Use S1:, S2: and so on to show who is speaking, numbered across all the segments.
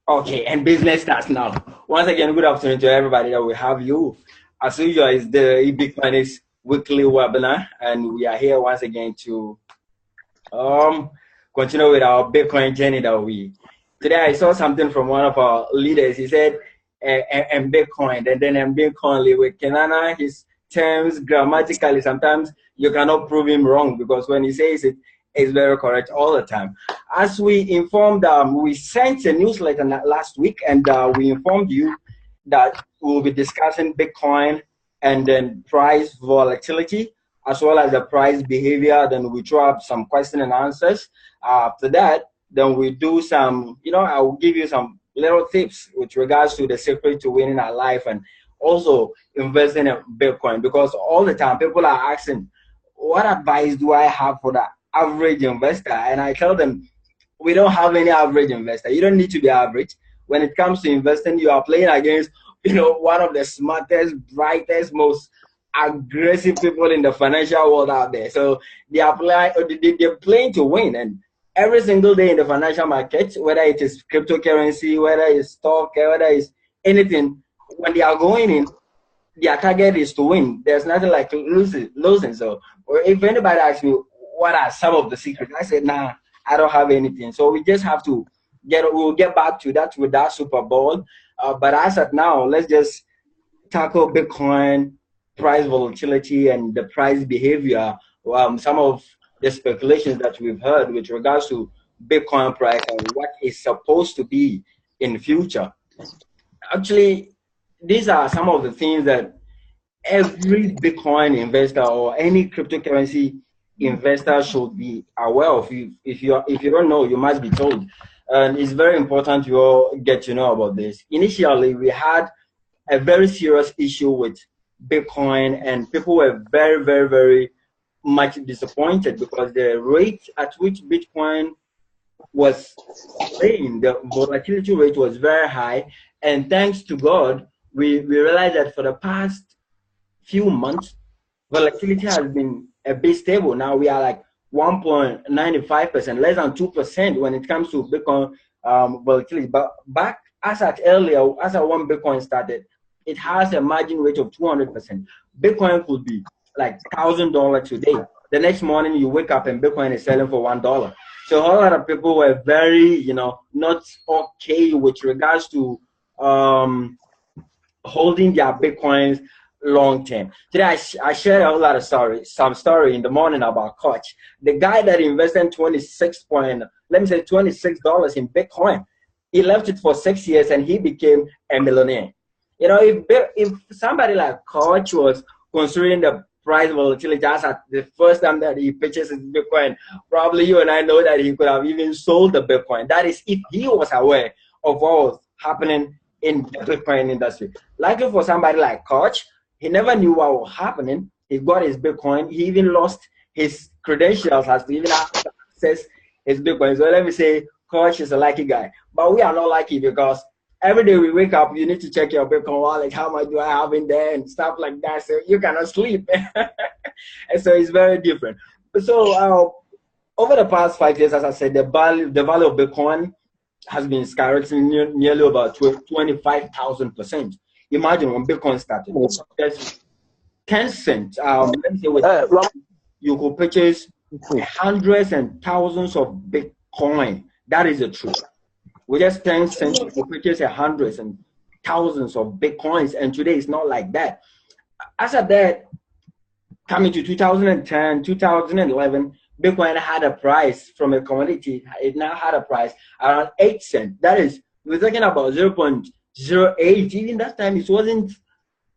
S1: Okay, and business starts now. Once again, good afternoon to everybody that we have you. As usual, it's the eBitcoinics weekly webinar, and we are here once again to continue with our Bitcoin journey that we. Today, I saw something from one of our leaders. He said, "And Bitcoin," and then "and Bitcoin." With Kenana, his terms grammatically, sometimes you cannot prove him wrong because when he says it, it's very correct all the time. As we informed, we sent a newsletter last week, and we informed you that we'll be discussing Bitcoin and then price volatility, as well as the price behavior. Then we throw up some question and answers. After that, then we do some, I will give you some little tips with regards to the secret to winning our life and also investing in Bitcoin, because all the time people are asking, what advice do I have for the average investor? And I tell them, we don't have any average investor. You don't need to be average. When it comes to investing, you are playing against, one of the smartest, brightest, most aggressive people in the financial world out there. So they're playing to win. And every single day in the financial market, whether it is cryptocurrency, whether it's stock, whether it's anything, when they are going in, their target is to win. There's nothing like losing. So if anybody asks me, what are some of the secrets? I said, nah, I don't have anything. So we just have to we'll get back to that with that Super Bowl. But as of now, let's just tackle Bitcoin, price volatility, and the price behavior. Some of the speculations that we've heard with regards to Bitcoin price and what is supposed to be in the future. Actually, these are some of the things that every Bitcoin investor or any cryptocurrency investor should be aware of. If you don't know, you must be told. And it's very important you all get to know about this. Initially, we had a very serious issue with Bitcoin, and people were very, very, very much disappointed because the rate at which Bitcoin was playing, the volatility rate was very high. And thanks to God, we realized that for the past few months, volatility has been a bit stable. Now we are like 1.95%, less than 2% when it comes to Bitcoin volatility. But back as at when Bitcoin started, it has a margin rate of 200%. Bitcoin could be like $1,000 today. The next morning you wake up and Bitcoin is selling for $1. So a whole lot of people were very, not okay with regards to holding their Bitcoins long term. Today I shared a whole lot of some story in the morning about Koch, the guy that invested $26 in Bitcoin. He left it for 6 years and he became a millionaire. If somebody like Koch was considering the price volatility as at the first time that he purchased Bitcoin, probably you and I know that he could have even sold the Bitcoin. That is if he was aware of what was happening in the Bitcoin industry. Likely for somebody like Koch, he never knew what was happening. He got his Bitcoin. He even lost his credentials as to even access his Bitcoin. So let me say, Koch is a lucky guy. But we are not lucky because every day we wake up, you need to check your Bitcoin wallet. How much do I have in there and stuff like that. So you cannot sleep. And so it's very different. So over the past 5 years, as I said, the value of Bitcoin has been skyrocketing nearly about 25,000%. Imagine when Bitcoin started, just 10 cents. Let me say, you could purchase hundreds and thousands of Bitcoin. That is the truth. With just 10 cents, you could purchase hundreds and thousands of Bitcoins. And today it's not like that. As of that, coming to 2010, 2011, Bitcoin had a price from a commodity. It now had a price around 8 cents. That is, we're talking about 0.08. Even that time, it wasn't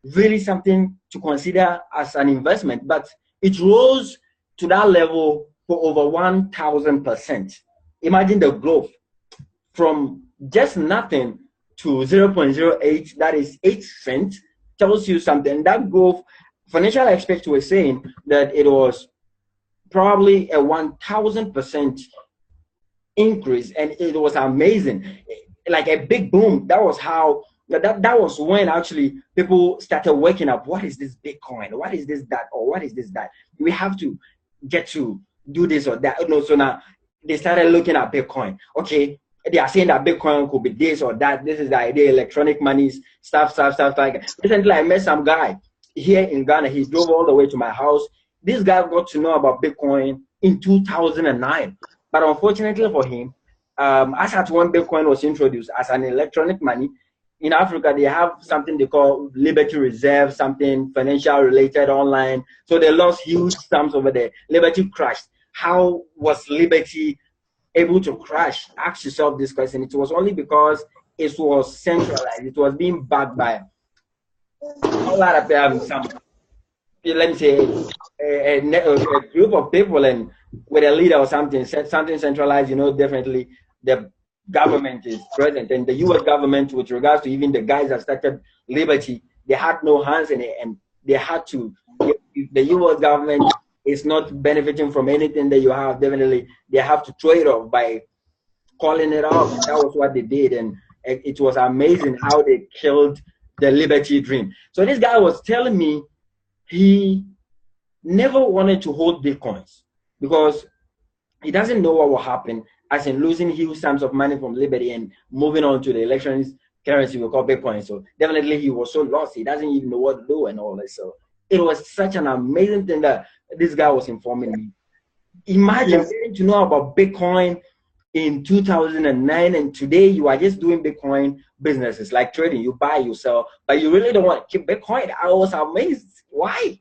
S1: really something to consider as an investment, but it rose to that level for over 1,000%. Imagine the growth from just nothing to 0.08, that is 8 cents, tells you something. That growth, financial experts were saying that it was probably a 1,000% increase, and it was amazing, like a big boom. That was how that was when actually people started waking up. What is this Bitcoin? What is this that? Or what is this that? We have to get to do this or that. So now they started looking at Bitcoin. Okay, they are saying that Bitcoin could be this or that. This is the idea, electronic monies, stuff like that. Recently, I met some guy here in Ghana. He drove all the way to my house. This guy got to know about Bitcoin in 2009. But unfortunately for him, as at when Bitcoin was introduced as an electronic money, in Africa, they have something they call Liberty Reserve, something financial related online. So they lost huge sums over there. Liberty crashed. How was Liberty able to crash? Ask yourself this question. It was only because it was centralized. It was being backed by a lot of some, let me say, a group of people and with a leader or something, something centralized. You know, definitely the government is present, and the U.S. government, with regards to even the guys that started Liberty, they had no hands in it, and they had to. If the U.S. government is not benefiting from anything that you have, definitely they have to throw it off by calling it off. That was what they did, and it was amazing how they killed the Liberty dream. So this guy was telling me he never wanted to hold Bitcoins because he doesn't know what will happen, as in losing huge sums of money from Liberty and moving on to the elections currency we call Bitcoin. So definitely he was so lost. He doesn't even know what to do and all that. So it was such an amazing thing that this guy was informing me. Imagine getting to know about Bitcoin in 2009, and today you are just doing Bitcoin businesses like trading. You buy, you sell, but you really don't want to keep Bitcoin. I was amazed. Why?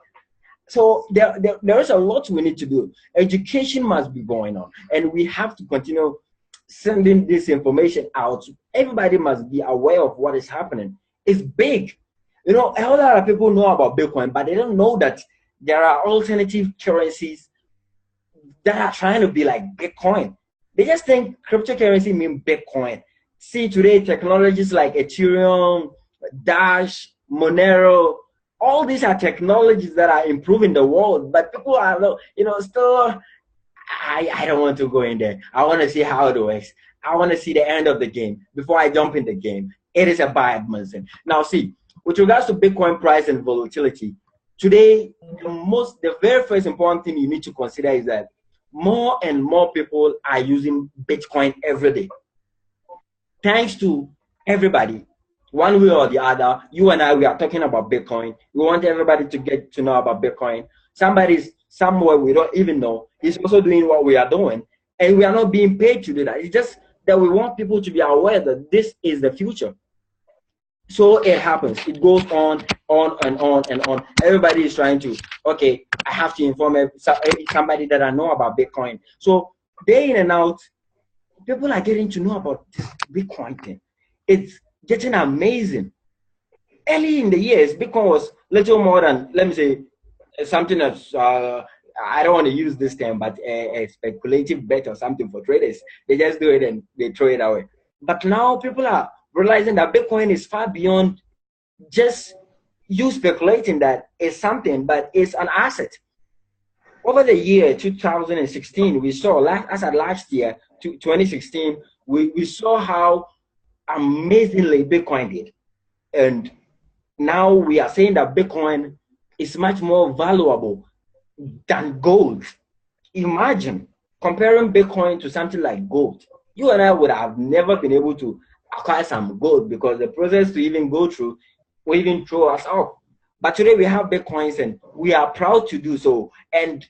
S1: So there is a lot we need to do. Education must be going on, and we have to continue sending this information out. Everybody must be aware of what is happening. It's big. You know, a whole lot of people know about Bitcoin, but they don't know that there are alternative currencies that are trying to be like Bitcoin. They just think cryptocurrency means Bitcoin. See today, technologies like Ethereum, Dash, Monero, all these are technologies that are improving the world, but people are, you know, still, I don't want to go in there. I want to see how it works. I want to see the end of the game before I jump in the game. It is a bad medicine. Now, see, with regards to Bitcoin price and volatility, today, the very first important thing you need to consider is that more and more people are using Bitcoin every day. Thanks to everybody, one way or the other, you and I, we are talking about Bitcoin. We want everybody to get to know about Bitcoin. Somebody's somewhere we don't even know is also doing what we are doing, and we are not being paid to do that. It's just that we want people to be aware that this is the future. So it happens. It goes on and on and on. Everybody is trying to, okay, I have to inform somebody that I know about Bitcoin. So day in and out, people are getting to know about this Bitcoin thing. It's getting amazing. Early in the years, Bitcoin was little more than, let me say, something that's, I don't want to use this term, but a speculative bet or something for traders. They just do it and they throw it away. But now people are realizing that Bitcoin is far beyond just you speculating that it's something, but it's an asset. Over the year 2016, we saw, last year, 2016, we saw how amazingly Bitcoin did. And now we are saying that Bitcoin is much more valuable than gold. Imagine comparing Bitcoin to something like gold. You and I would have never been able to acquire some gold because the process to even go through will even throw us off. But today we have Bitcoins and we are proud to do so. And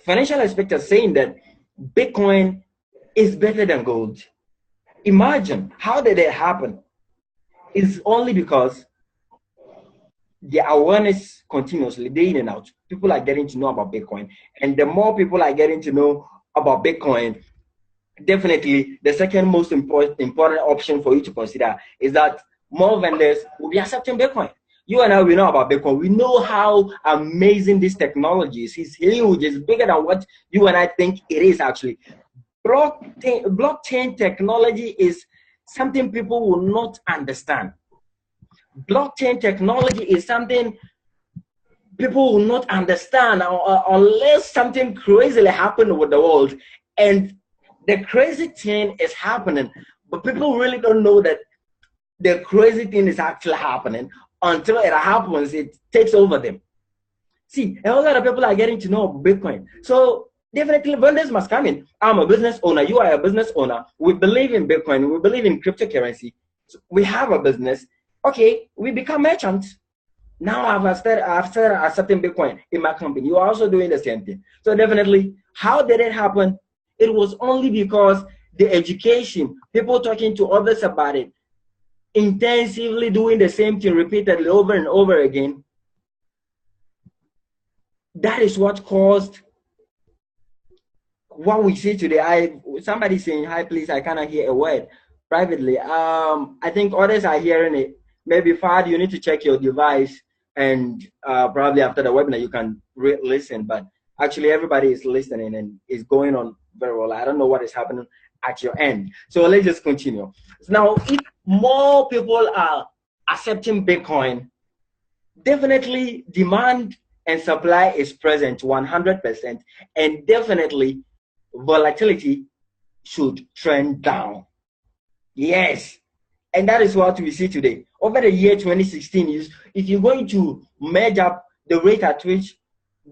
S1: financial experts are saying that Bitcoin is better than gold. Imagine, how did it happen? It's only because the awareness continuously, day in and out, people are getting to know about Bitcoin. And the more people are getting to know about Bitcoin, definitely the second most important option for you to consider is that more vendors will be accepting Bitcoin. You and I, we know about Bitcoin. We know how amazing this technology is. It's huge. It's bigger than what you and I think it is actually. Blockchain technology is something people will not understand. Blockchain technology is something people will not understand unless something crazily happened with the world. And the crazy thing is happening, but people really don't know that the crazy thing is actually happening. Until it happens, it takes over them. See, a whole lot of people are getting to know Bitcoin. So definitely vendors must come in. I'm a business owner. You are a business owner. We believe in Bitcoin. We believe in cryptocurrency. So we have a business. Okay, we become merchants. Now I've started accepting Bitcoin in my company. You are also doing the same thing. So definitely, how did it happen? It was only because the education, people talking to others about it, intensively doing the same thing repeatedly over and over again. That is what caused what we see today. Somebody saying, "Hi, please, I cannot hear a word." Privately, I think others are hearing it. Maybe Fad, you need to check your device, and probably after the webinar you can listen. But actually, everybody is listening and is going on very well. I don't know what is happening at your end. So let's just continue. Now, if more people are accepting Bitcoin, definitely demand and supply is present 100%, and definitely volatility should trend down. Yes, and that is what we see today. Over the year 2016, if you're going to measure up the rate at which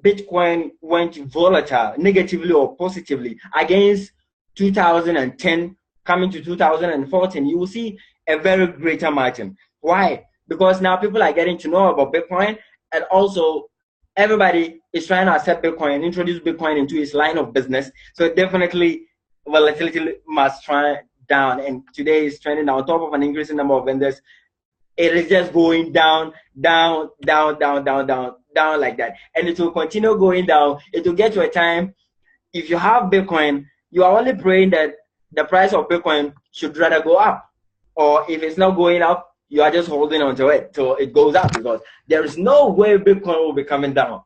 S1: Bitcoin went volatile, negatively or positively, against 2010 coming to 2014, you will see a very greater margin. Why? Because now people are getting to know about Bitcoin, and also everybody is trying to accept Bitcoin, introduce Bitcoin into its line of business. So definitely volatility must trend down, and today is trending on top of an increasing number of vendors. It is just going down, down, down, down, down, down, down like that. And it will continue going down. It will get to a time, if you have Bitcoin, you are only praying that the price of Bitcoin should rather go up. Or if it's not going up, you are just holding on to it till it goes up, because there is no way Bitcoin will be coming down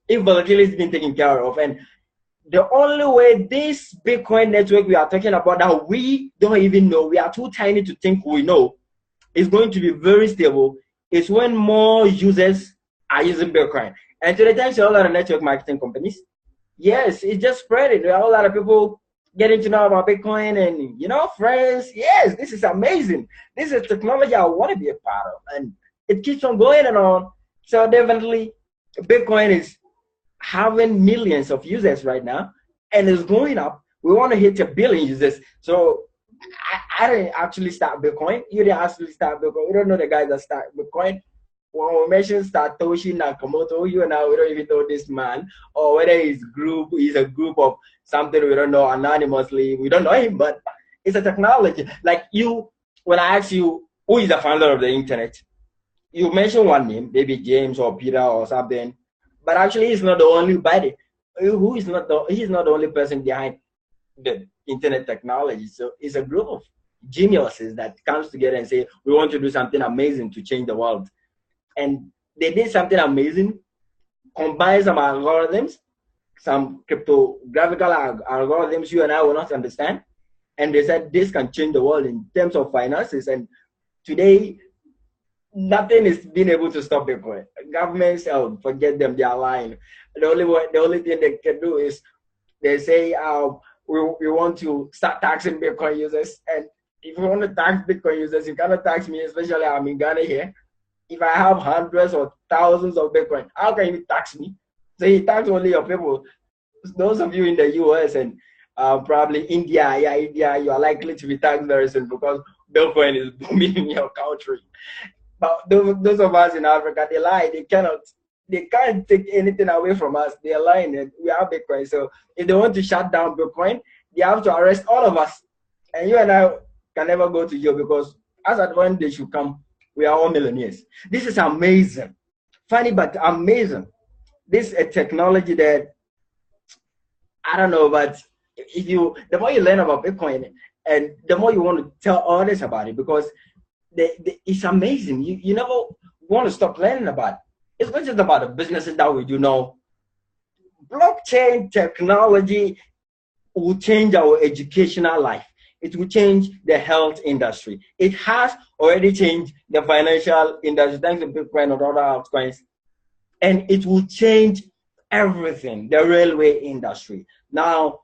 S1: if volatility is being taken care of. And the only way this Bitcoin network we are talking about that we don't even know, we are too tiny to think we know, is going to be very stable is when more users are using Bitcoin. And to the time, a lot of network marketing companies, yes, it's just spreading. There are a lot of people getting to know about Bitcoin, and friends, yes, this is amazing. This is technology I want to be a part of, and it keeps on going and on. So definitely, Bitcoin is having millions of users right now, and it's going up. We want to hit 1 billion users. So I didn't actually start Bitcoin. You didn't actually start Bitcoin. We don't know the guys that start Bitcoin. When we mention Satoshi Nakamoto, you and I, we don't even know this man, or whether he's a group of something we don't know anonymously. We don't know him, but it's a technology. Like when I ask you who is the founder of the internet, you mention one name, maybe James or Peter or something, but actually he's not the only body. He's not the only person behind the internet technology. So it's a group of geniuses that comes together and say, we want to do something amazing to change the world. And they did something amazing, combine some algorithms, some cryptographical algorithms you and I will not understand. And they said this can change the world in terms of finances. And today, nothing is being able to stop Bitcoin. Governments, forget them, they are lying. The only thing they can do is they say, we want to start taxing Bitcoin users. And if you want to tax Bitcoin users, you cannot tax me, especially I'm in Ghana here. If I have hundreds or thousands of Bitcoin, how can you tax me? So you tax only your people. Those of you in the US and probably India, you are likely to be taxed very soon because Bitcoin is booming in your country. But those of us in Africa, they lie. They can't take anything away from us. They are lying. And we have Bitcoin. So if they want to shut down Bitcoin, they have to arrest all of us. And you and I can never go to jail, because as at when they should come, we are all millionaires. This is amazing. Funny, but amazing. This is a technology that, I don't know, but the more you learn about Bitcoin, and the more you want to tell others about it, because it's amazing. You never want to stop learning about it. It's not just about the businesses that we do now. Blockchain technology will change our educational life. It will change the health industry. It has already changed the financial industry, thanks to Bitcoin and other altcoins. And it will change everything, the railway industry. Now,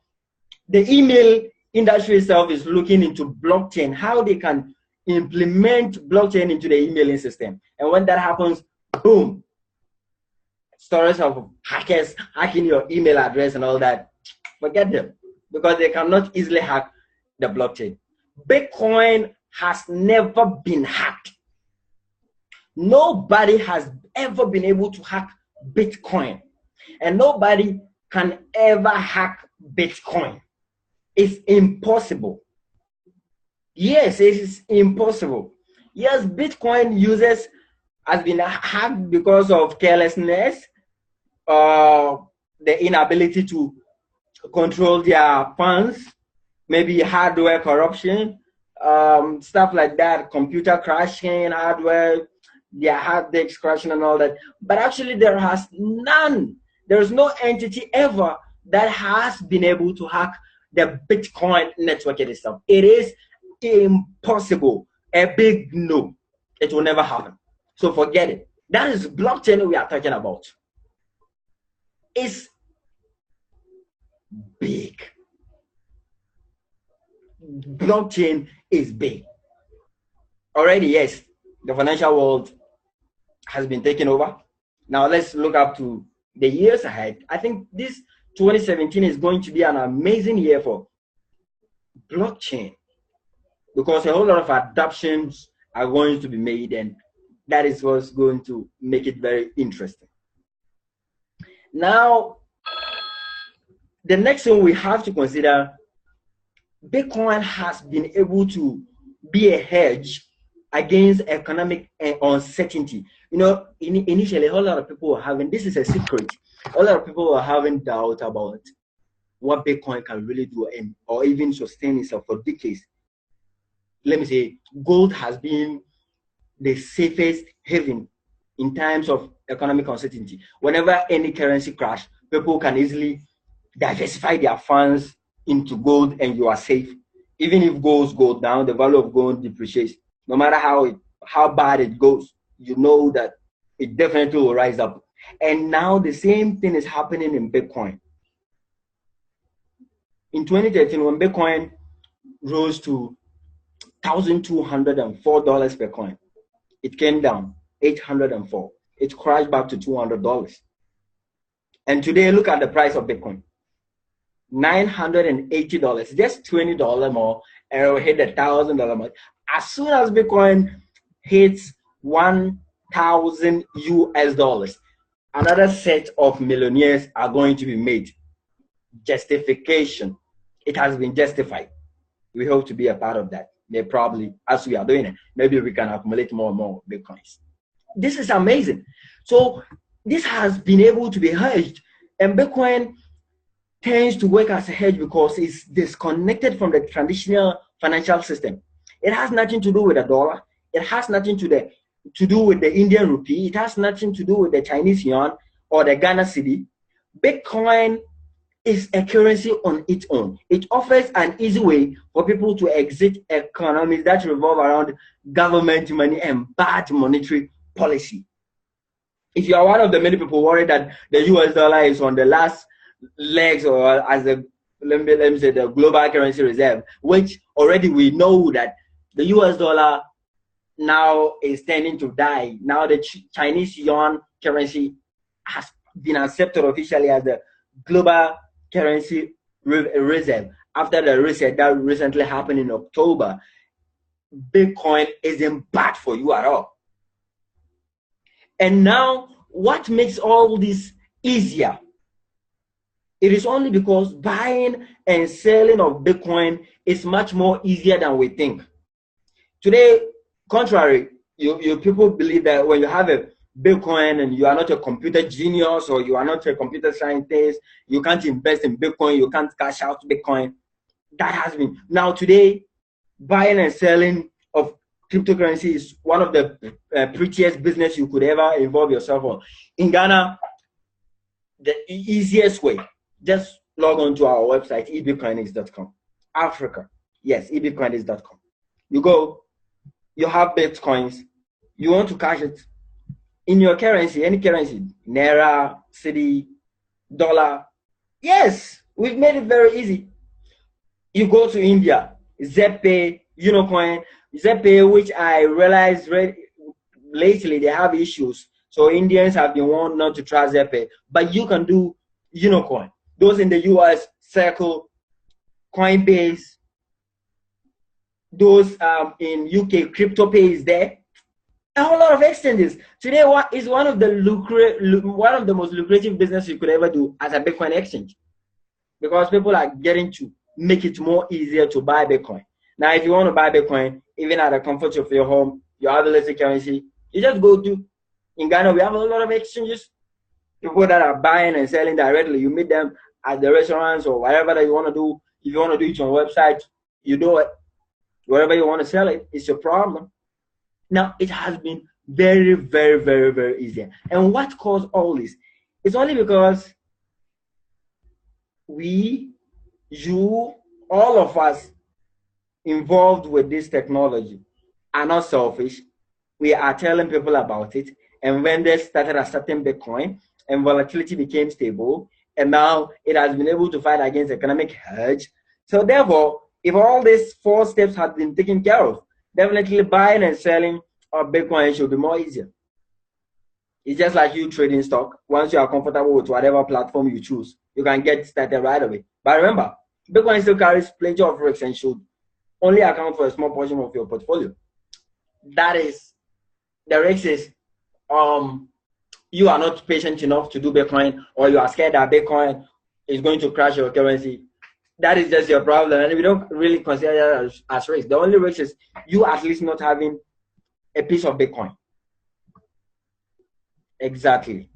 S1: the email industry itself is looking into blockchain, how they can implement blockchain into the emailing system. And when that happens, boom, stories of hackers hacking your email address and all that. Forget them, because they cannot easily hack the blockchain. Bitcoin has never been hacked. Nobody has ever been able to hack Bitcoin, and nobody can ever hack Bitcoin. It's impossible. Yes, it is impossible. Yes, Bitcoin users has been hacked because of carelessness, the inability to control their funds, maybe hardware corruption, stuff like that, computer crashing, hardware, their hard disks crashing and all that. But actually there is no entity ever that has been able to hack the Bitcoin network itself. It is impossible. A big no. It will never happen. So forget it. That is blockchain we are talking about. It's big. Blockchain is big. Already, yes, the financial world has been taken over. Now let's look up to the years ahead. I think this 2017 is going to be an amazing year for blockchain, because a whole lot of adoptions are going to be made, and that is what's going to make it very interesting. Now, the next thing we have to consider, Bitcoin has been able to be a hedge against economic uncertainty. You know, initially, a whole lot of people were having, this is a secret, a lot of people were having doubt about what Bitcoin can really do, and or even sustain itself for decades. Let me say, gold has been the safest haven in times of economic uncertainty. Whenever any currency crash, people can easily diversify their funds into gold, and you are safe. Even if gold goes down, the value of gold depreciates. No matter how bad it goes, you know that it definitely will rise up. And now the same thing is happening in Bitcoin. In 2013, when Bitcoin rose to $1,204 per coin, it came down $804. It crashed back to $200. And today, look at the price of Bitcoin. $980, just $20 more, and it will hit the $1,000 mark. As soon as Bitcoin hits 1,000 US dollars, another set of millionaires are going to be made. Justification. It has been justified. We hope to be a part of that. They probably, as we are doing it, maybe we can accumulate more and more Bitcoins. This is amazing. So this has been able to be hedged, and Bitcoin tends to work as a hedge because it's disconnected from the traditional financial system. It has nothing to do with the dollar. It has nothing to do with the Indian rupee. It has nothing to do with the Chinese yuan or the Ghana cedi. Bitcoin is a currency on its own. It offers an easy way for people to exit economies that revolve around government money and bad monetary policy. If you are one of the many people worried that the US dollar is on the last legs, or as a let me say the global currency reserve, which already we know that the US dollar now is tending to die. Now the Chinese yuan currency has been accepted officially as the global currency reserve after the reset that recently happened in October. Bitcoin isn't bad for you at all. And now, what makes all this easier? It is only because buying and selling of Bitcoin is much more easier than we think. Today, contrary, you people believe that when you have a Bitcoin and you are not a computer genius or you are not a computer scientist, you can't invest in Bitcoin, you can't cash out Bitcoin. That has been. Now today, buying and selling of cryptocurrency is one of the prettiest business you could ever involve yourself on. In Ghana, the easiest way, just log on to our website, eBitcoinics.com. Africa, yes, eBitcoinics.com. You go, you have Bitcoins, you want to cash it in your currency, any currency, Naira, cedi, dollar. Yes, we've made it very easy. You go to India, Zepay, Unocoin, Zepay, which I realized lately they have issues. So Indians have been warned not to try Zepay, but you can do Unocoin. Those in the US, Circle, Coinbase, those in UK, CryptoPay is there. A whole lot of exchanges. Today, what is one of the most lucrative business you could ever do as a Bitcoin exchange, because people are getting to make it more easier to buy Bitcoin. Now, if you want to buy Bitcoin, even at the comfort of your home, you have a little currency, you just go to, in Ghana, we have a lot of exchanges. People that are buying and selling directly, you meet them at the restaurants or whatever that you want to do. If you want to do it on a website, you do it. Wherever you want to sell it, it's your problem. Now, it has been very, very, very, very easy. And what caused all this? It's only because you, all of us involved with this technology are not selfish. We are telling people about it. And when they started accepting Bitcoin and volatility became stable, and now it has been able to fight against economic hedge. So therefore, if all these 4 steps had been taken care of, definitely buying and selling of Bitcoin should be more easier. It's just like you trading stock. Once you are comfortable with whatever platform you choose, you can get started right away. But remember, Bitcoin still carries plenty of risks and should only account for a small portion of your portfolio. That is, the risk is you are not patient enough to do Bitcoin, or you are scared that Bitcoin is going to crash your currency. That is just your problem, and we don't really consider that as risk. The only risk is you at least not having a piece of Bitcoin. Exactly.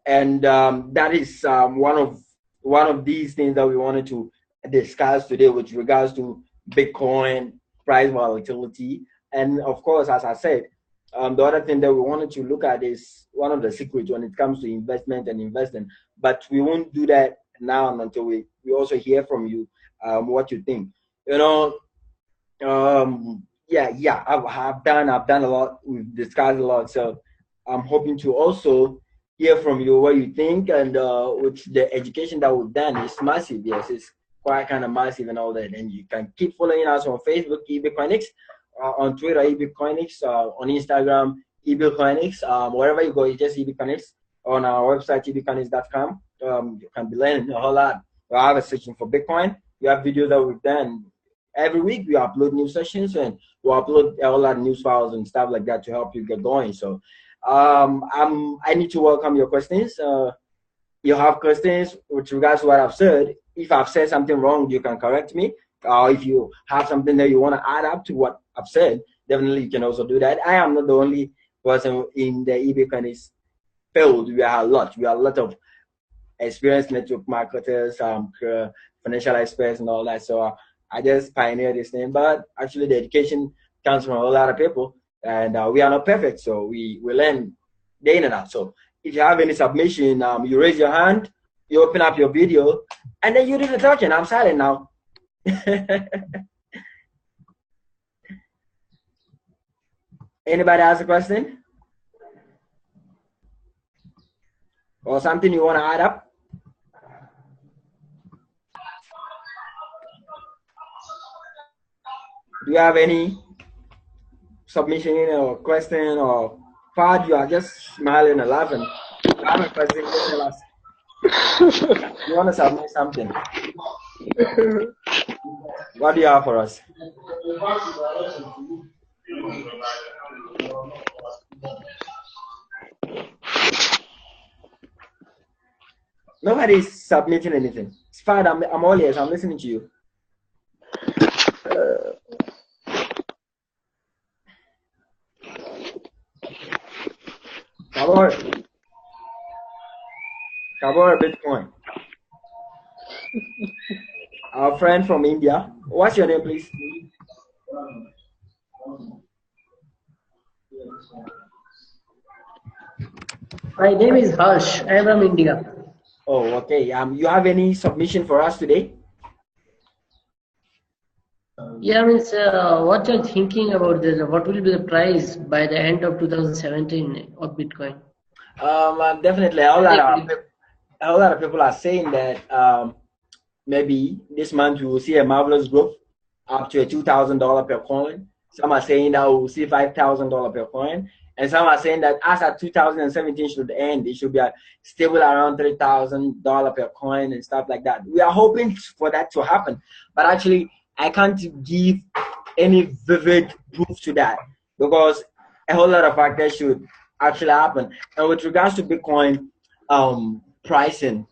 S1: And that is one of these things that we wanted to discuss today with regards to Bitcoin price volatility. And of course, as I said, the other thing that we wanted to look at is one of the secrets when it comes to investment and investing. But we won't do that now until we also hear from you what you think. You know, I've done a lot. We've discussed a lot. So I'm hoping to also hear from you what you think. And with the education that we've done, it's massive. Yes, it's quite kind of massive and all that. And you can keep following us on Facebook, eBitcoinics, on Twitter, eBitcoinics, on Instagram, eBitcoinics. Wherever you go, it's just eBitcoinics. On our website, eBitcoinics.com. You can be learning a whole lot. We have a section for Bitcoin. We have videos that we've done. Every week we upload new sessions, and we upload a whole lot of news files and stuff like that to help you get going. So I need to welcome your questions. You have questions with regards to what I've said. If I've said something wrong, you can correct me. If you have something that you want to add up to what I've said, definitely you can also do that. I am not the only person in the eBitcoin field. We are a lot. We are a lot of experienced network marketers, financial experts, and all that. So I just pioneered this thing, but actually the education comes from a lot of people, and we are not perfect, so we learn day in and out. So if you have any submission, you raise your hand, you open up your video, and then you do the talking. I'm silent now. Anybody has a question? Or something you want to add up? Do you have any submission or question, or Fad, you are just smiling and laughing? You have a question, just tell us. You want to submit something? What do you have for us? Nobody is submitting anything. It's fine. I'm all ears. I'm listening to you. Kabor Bitcoin. Our friend from India. What's your name, please?
S2: My name is Harsh. I am from India.
S1: Oh, okay. You have any submission for us today?
S2: Yeah, means what you're thinking about this? What will be the price by the end of 2017 of Bitcoin?
S1: Definitely. A whole lot of people are saying that maybe this month we will see a marvelous growth up to $2,000 per coin. Some are saying that we'll see $5,000 per coin. And some are saying that as at 2017 should end, it should be stable around $3,000 per coin and stuff like that. We are hoping for that to happen. But actually, I can't give any vivid proof to that because a whole lot of factors should actually happen. And with regards to Bitcoin pricing,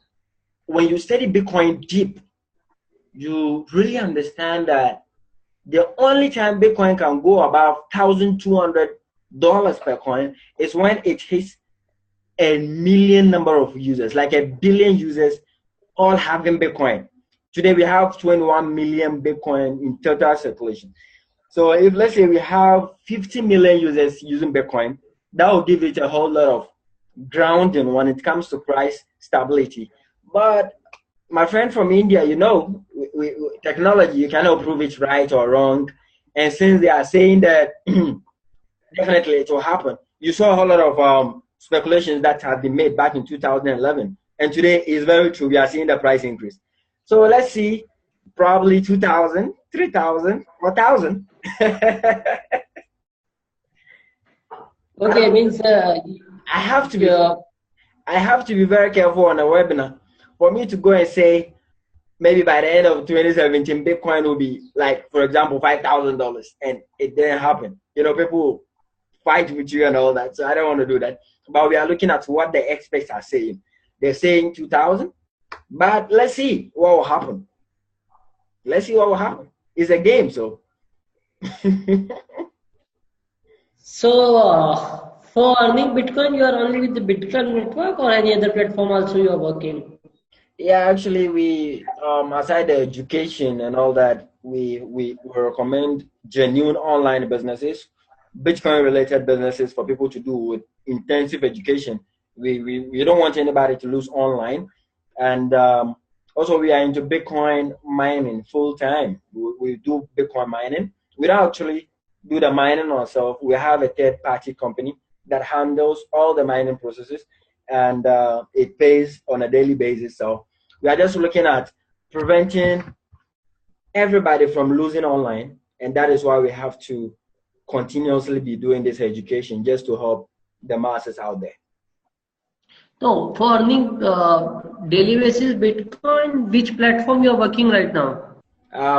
S1: when you study Bitcoin deep, you really understand that the only time Bitcoin can go above $1,200 per coin is when it hits a million number of users, like a billion users all having Bitcoin. Today we have 21 million Bitcoin in total circulation. So if let's say we have 50 million users using Bitcoin, that will give it a whole lot of grounding when it comes to price stability. But my friend from India, you know, technology, you cannot prove it right or wrong. And since they are saying that definitely it will happen, you saw a whole lot of speculations that have been made back in 2011. And today is very true. We are seeing the price increase. So let's see, probably 2,000, 3,000, 4,000.
S2: Okay, means
S1: I have to be very careful on a webinar. For me to go and say maybe by the end of 2017 Bitcoin will be like, for example, $5,000, and it didn't happen. You know, people fight with you and all that. So I don't want to do that. But we are looking at what the experts are saying. They're saying 2,000, but let's see what will happen. Let's see what will happen. It's a game, so.
S2: So for earning Bitcoin, you are only with the Bitcoin network or any other platform also you are working?
S1: Yeah, actually, we aside the education and all that, we recommend genuine online businesses, Bitcoin related businesses for people to do with intensive education. We don't want anybody to lose online, and also we are into Bitcoin mining full time. We do Bitcoin mining. We don't actually do the mining ourselves. We have a third party company that handles all the mining processes, and it pays on a daily basis. So we are just looking at preventing everybody from losing online, and that is why we have to continuously be doing this education just to help the masses out there.
S2: No, for earning daily basis Bitcoin, which platform you are working right now?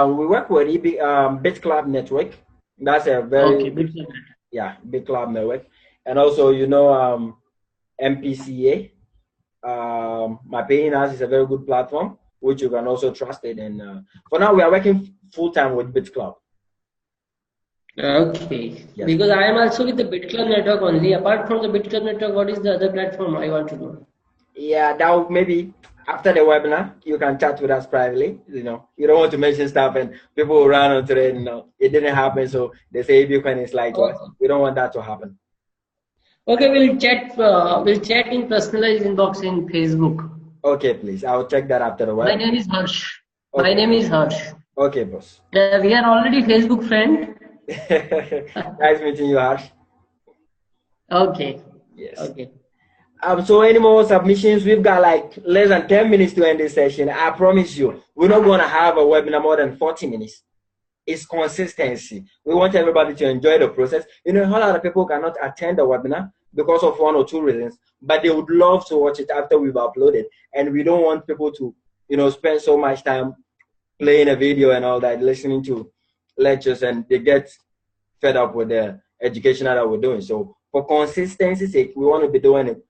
S1: We work with BitClub network. That's a very
S2: Okay, Bitcoin.
S1: BitClub network, and also MPCA. My paying house is a very good platform which you can also trust it. And for now, we are working full time with BitClub.
S2: Okay,
S1: Yes.
S2: because I am also with the BitClub network only. Apart from the BitClub network, what is the other platform I want to know?
S1: Yeah, that would maybe after the webinar, you can chat with us privately. You know, you don't want to mention stuff and people will run onto it. It didn't happen, so they say Bitcoin is like us. We don't want that to happen.
S2: Okay, we'll chat. We'll chat in personalized inbox in Facebook.
S1: Okay, please. I'll check that after the webinar.
S2: My name is Harsh.
S1: Okay.
S2: My name is Harsh.
S1: Okay, boss.
S2: We are already Facebook friend.
S1: Nice meeting you, Harsh.
S2: Okay.
S1: Yes.
S2: Okay.
S1: So any more submissions? We've got like less than 10 minutes to end this session. I promise you, we're not going to have a webinar more than 40 minutes. It's consistency. We want everybody to enjoy the process. You know, a whole lot of people cannot attend the webinar because of one or two reasons, but they would love to watch it after we've uploaded. And we don't want people to, spend so much time playing a video and all that, listening to lectures, and they get fed up with the education that we're doing. So for consistency's sake, we want to be doing it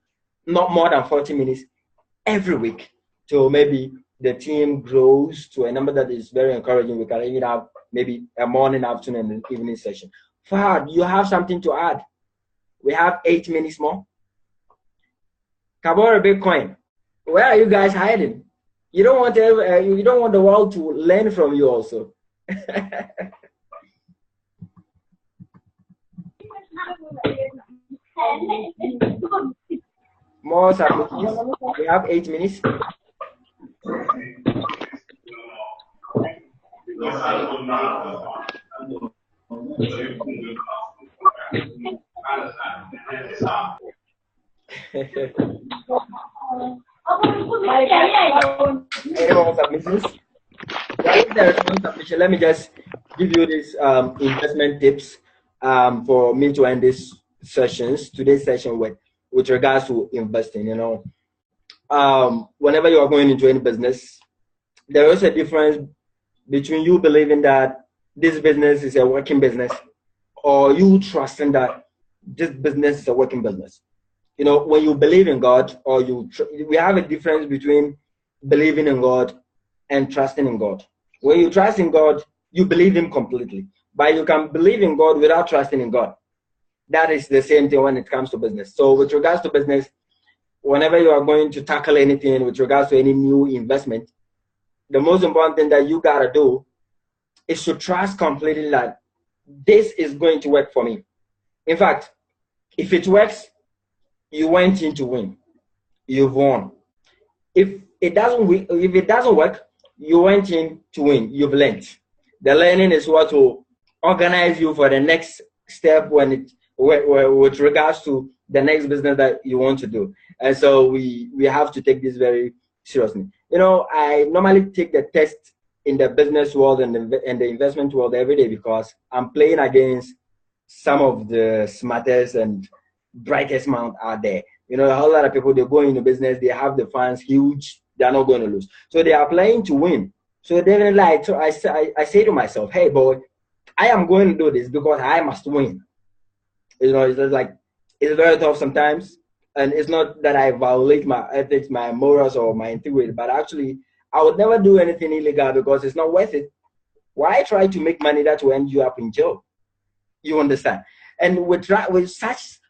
S1: not more than 40 minutes every week. So maybe the team grows to a number that is very encouraging. We can even have maybe a morning, afternoon, and evening session. Fahad, you have something to add? We have 8 minutes more. Kabora Bitcoin, where are you guys hiding? You don't want the world to learn from you also. More submissions. We have 8 minutes. Any more submissions? If there is no submission, let me just give you these investment tips for me to end this today's session with regards to investing. Whenever you are going into any business, there is a difference between you believing that this business is a working business or you trusting that this business is a working business. When you believe in God, or we have a difference between believing in God and trusting in God. When you trust in God, you believe Him completely. But you can believe in God without trusting in God. That is the same thing when it comes to business. So with regards to business, whenever you are going to tackle anything with regards to any new investment, the most important thing that you gotta do is to trust completely that this is going to work for me. In fact, if it works, you went in to win. You've won. If it doesn't work, you went in to win. You've learned. The learning is what will organize you for the next step with regards to the next business that you want to do. And so we have to take this very seriously. I normally take the test in the business world and the investment world every day because I'm playing against some of the smartest and brightest minds out there. A whole lot of people, they go into business, they have the funds huge, they're not going to lose. So they are playing to win. So then I say to myself, hey boy, I am going to do this because I must win. It's just like, it's very tough sometimes. And it's not that I violate my ethics, my morals, or my integrity, but actually, I would never do anything illegal because it's not worth it. Why try to make money that will end you up in jail? You understand? And with such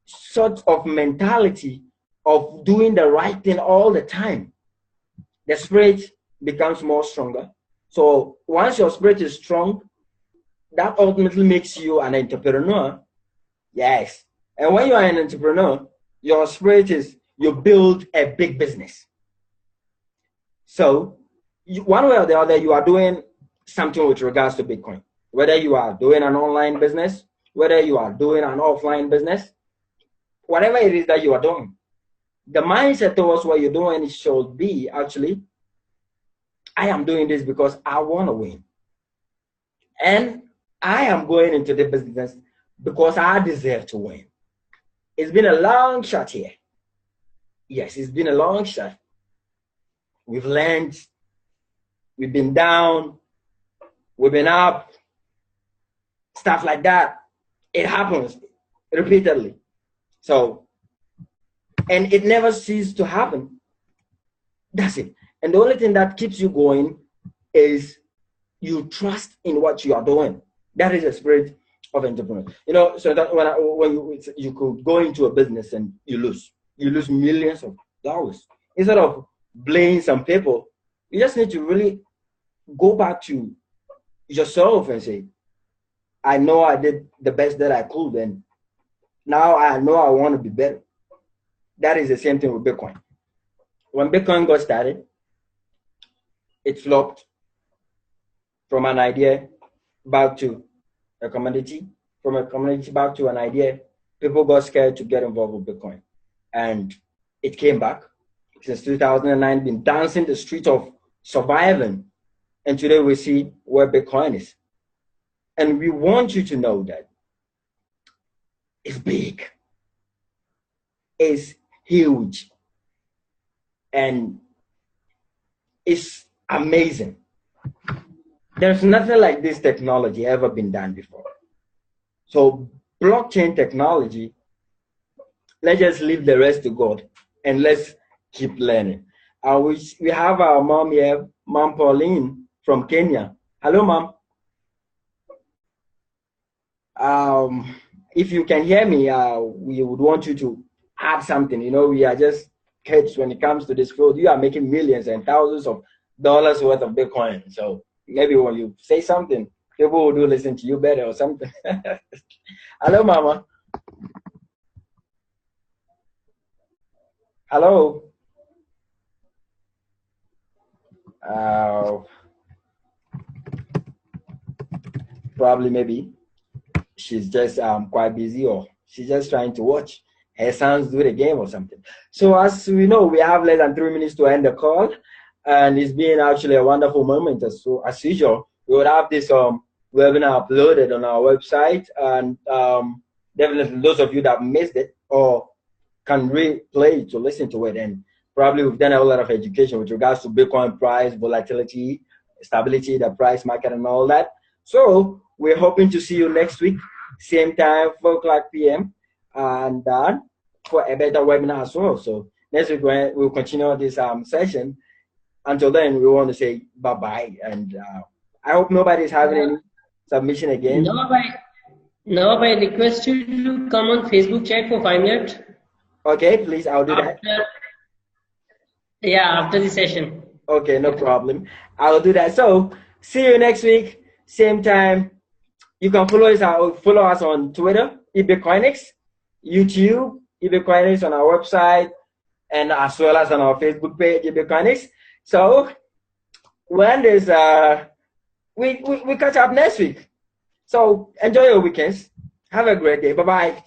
S1: sort of mentality of doing the right thing all the time, the spirit becomes more stronger. So once your spirit is strong, that ultimately makes you an entrepreneur. Yes. And when you are an entrepreneur, your spirit is you build a big business. So one way or the other, you are doing something with regards to Bitcoin. Whether you are doing an online business, whether you are doing an offline business, whatever it is that you are doing, the mindset towards what you're doing should be actually, I am doing this because I want to win. And I am going into the business because I deserve to win. It's been a long shot here. Yes, it's been a long shot. We've learned, we've been down, we've been up, stuff like that. It happens repeatedly. So, and it never ceases to happen. That's it. And the only thing that keeps you going is you trust in what you are doing. That is the spirit of entrepreneur. So that when you could go into a business and you lose millions of dollars. Instead of blaming some people, you just need to really go back to yourself and say, I know I did the best that I could, and now I know I want to be better. That is the same thing with Bitcoin. When Bitcoin got started, it flopped from an idea back to a commodity, from a commodity back to an idea. People got scared to get involved with Bitcoin. And it came back. Since 2009, been dancing the street of surviving. And today we see where Bitcoin is. And we want you to know that it's big. It's huge. And it's amazing. There's nothing like this technology ever been done before. So blockchain technology, let's just leave the rest to God and let's keep learning. We have our mom here, Mom Pauline from Kenya. Hello, Mom. If you can hear me, we would want you to add something. We are just kids when it comes to this field. You are making millions and thousands of dollars worth of Bitcoin. So maybe when you say something, people will do listen to you better or something. Hello, Mama. Hello. Probably maybe she's just quite busy, or she's just trying to watch her sons do the game or something. So as we know, we have less than 3 minutes to end the call, and it's been actually a wonderful moment. So as usual, we would have this webinar uploaded on our website, and definitely those of you that missed it or can replay to listen to it. And probably we've done a whole lot of education with regards to Bitcoin price, volatility, stability, the price market, and all that. So we're hoping to see you next week, same time, 4 o'clock p.m. and for a better webinar as well. So next week we'll continue this session. Until then, we want to say bye-bye, and I hope nobody's having any submission again.
S2: Now I request you to come on Facebook chat for 5 minutes.
S1: Okay, please, I'll do that.
S2: Yeah, after the session.
S1: Okay, no problem. I'll do that. So see you next week, same time. You can follow us on Twitter, eBitcoinics, YouTube, eBitcoinics, on our website, and as well as on our Facebook page, eBitcoinics. So when there's we catch up next week. So enjoy your weekends. Have a great day. Bye-bye.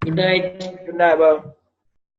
S2: Good night.
S1: Good night, bro.